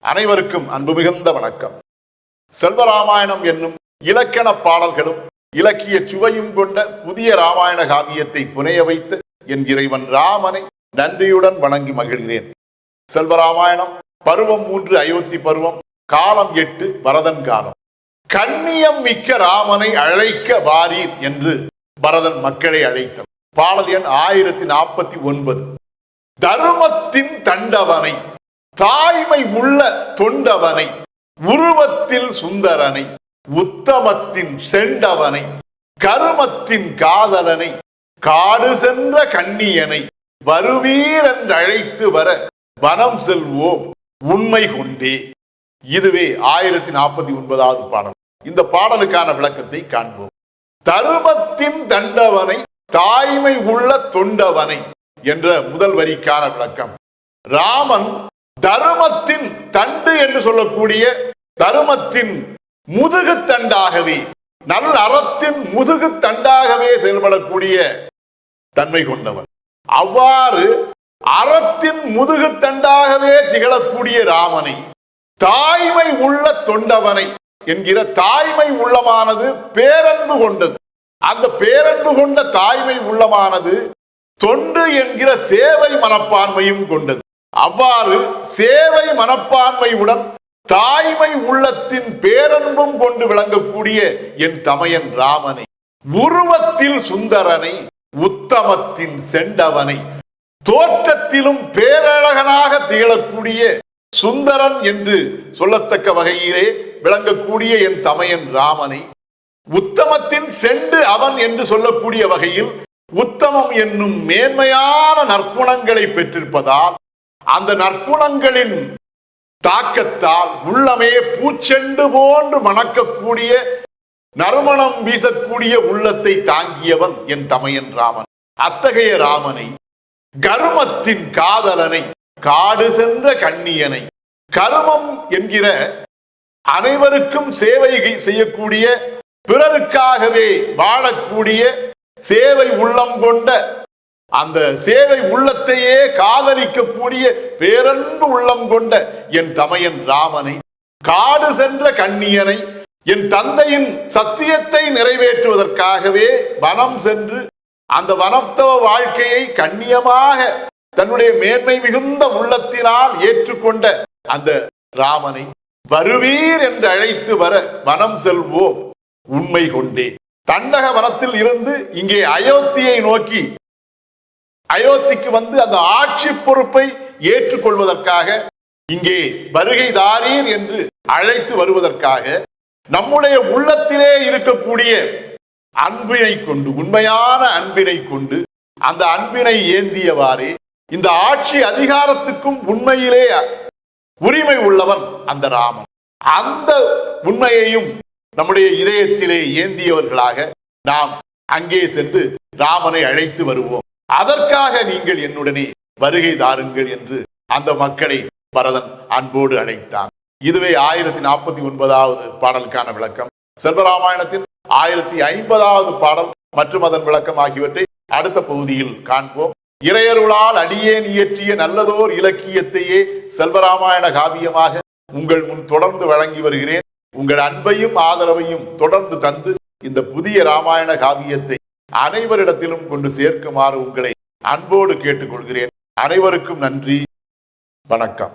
அனைவருக்கும் அன்பு மிகுந்த வணக்கம். செல்வராமாயணம் என்னும் இலக்கண பாடல்களும் இலக்கிய சுவையும் கொண்ட புதிய ராமாயண காவியத்தை புனைய வைத்து என் இறைவன் ராமனை நன்றியுடன் வணங்கி மகிழ்கிறேன். செல்வராமாயணம் பருவம் 3 அயோத்தி பருவம், காலம் 8 பரதன் காலம். கண்ணியம் மிக்க ராமனை அழைக்க வாரீர் என்று பரதன் மக்களை அழைத்தார். பாடல் எண் 1049. தருமத்தின் தண்டவனை, தாய்மை உள்ள தொண்டவனை, உருவத்தில் சுந்தரனை, உத்தமத்தின் செண்டவனை, கருமத்தின் காதலனை, காடு சென்ற கண்ணியனை வருவீர் என்று அழைத்து வர வனம் செல்வோம் உண்மை கொண்டே. இதுவே 1049வது பாடல். இந்த பாடலுக்கான விளக்கத்தை காண்போம். தருமத்தின் தண்டவனை, தாய்மை உள்ள தொண்டவனை என்ற முதல் வரிக்கான விளக்கம். ராமன் தருமத்தின் தண்டு என்று சொல்லக்கூடிய தருமத்தின் முதுகு தண்டாகவே, நல்ல அறத்தின் முதுகு தண்டாகவே செயல்படக்கூடிய தன்மை கொண்டவன். அவ்வாறு அறத்தின் முதுகு தண்டாகவே திகழக்கூடிய ராமனை, தாய்மை உள்ள தொண்டவனை என்கிற தாய்மை உள்ளமானது பேரன்பு கொண்டது. அந்த பேரன்பு கொண்ட தாய்மை உள்ளமானது தொண்டு என்கிற சேவை மனப்பான்மையும் கொண்டது. அவ்வாறு சேவை மனப்பான்மையுடன் தாய்மை உள்ளத்தின் பேரன்பும் கொண்டு விளங்கக்கூடிய என் தமையன் ராமனை, உருவத்தில் சுந்தரனை, உத்தமத்தின் செண்டவனை, தோற்றத்திலும் பேரழகனாக திகழக்கூடிய சுந்தரன் என்று சொல்லத்தக்க வகையிலே விளங்கக்கூடிய என் தமையன் ராமனை, உத்தமத்தின் செண்டு அவன் என்று சொல்லக்கூடிய வகையில் உத்தமம் என்னும் மேன்மையான நற்குணங்களை பெற்றிருப்பதால் அந்த நற்குணங்களின் தாக்கத்தால் உள்ளமே பூச்செண்டு போன்று மணக்கக்கூடிய நறுமணம் வீசக்கூடிய உள்ளத்தை தாங்கியவன் என் தமையன் ராமன். அத்தகைய ராமனை, கருமத்தின் காதலனை, காடு சென்ற கண்ணியனை, கருமம் என்கிற அனைவருக்கும் சேவை செய்யக்கூடிய, பிறருக்காகவே வாழக்கூடிய சேவை உள்ளம் கொண்ட, அந்த சேவை உள்ளத்தையே காதலிக்கக்கூடிய பேரன்பு உள்ளம் கொண்ட என் தமையன் ராமனை, காடு சென்ற கண்ணியனை, என் தந்தையின் சத்தியத்தை நிறைவேற்றுவதற்காகவே வனம் சென்று அந்த வனத்தவ வாழ்க்கையை கண்ணியமாக தன்னுடைய மேன்மை மிகுந்த உள்ளத்தினால் ஏற்றுக்கொண்ட அந்த ராமனை வருவீர் என்று அழைத்து வர வனம் செல்வோம் உண்மை கொண்டே. தண்டக வனத்தில் இருந்து இங்கே அயோத்தியை நோக்கி, அயோத்திக்கு வந்து அந்த ஆட்சி பொறுப்பை ஏற்றுக்கொள்வதற்காக இங்கே வருகை தாரீர் என்று அழைத்து வருவதற்காக நம்முடைய உள்ளத்திலே இருக்கக்கூடிய அன்பினை கொண்டு, உண்மையான அன்பினை கொண்டு, அந்த அன்பினை ஏந்தியவாறே இந்த ஆட்சி அதிகாரத்துக்கும் உண்மையிலே உரிமை உள்ளவன் அந்த ராமன். அந்த உண்மையையும் நம்முடைய இதயத்திலே ஏந்தியவர்களாக நாம் அங்கே சென்று ராமனை அழைத்து வருவோம். அதற்காக நீங்கள் என்னுடனே வருகை தாருங்கள் என்று அந்த மக்களை பரதன் அன்போடு அழைத்தான். இதுவே 1049வது பாடலுக்கான விளக்கம். செல்வராமாயணத்தின் 1050வது பாடல் மற்றும் அதன் விளக்கம் ஆகியவற்றை அடுத்த பகுதியில் காண்போம். இறையருளால் அடியேன் இயற்றிய நல்லதோர் இலக்கியத்தையே செல்வராமாயண காவியமாக உங்கள் முன் தொடர்ந்து வழங்கி வருகிறேன். உங்கள் அன்பையும் ஆதரவையும் தொடர்ந்து தந்து இந்த புதிய ராமாயண காவியத்தை அனைவரிடத்திலும் கொண்டு சேர்க்குமாறு உங்களை அன்போடு கேட்டுக்கொள்கிறேன். அனைவருக்கும் நன்றி, வணக்கம்.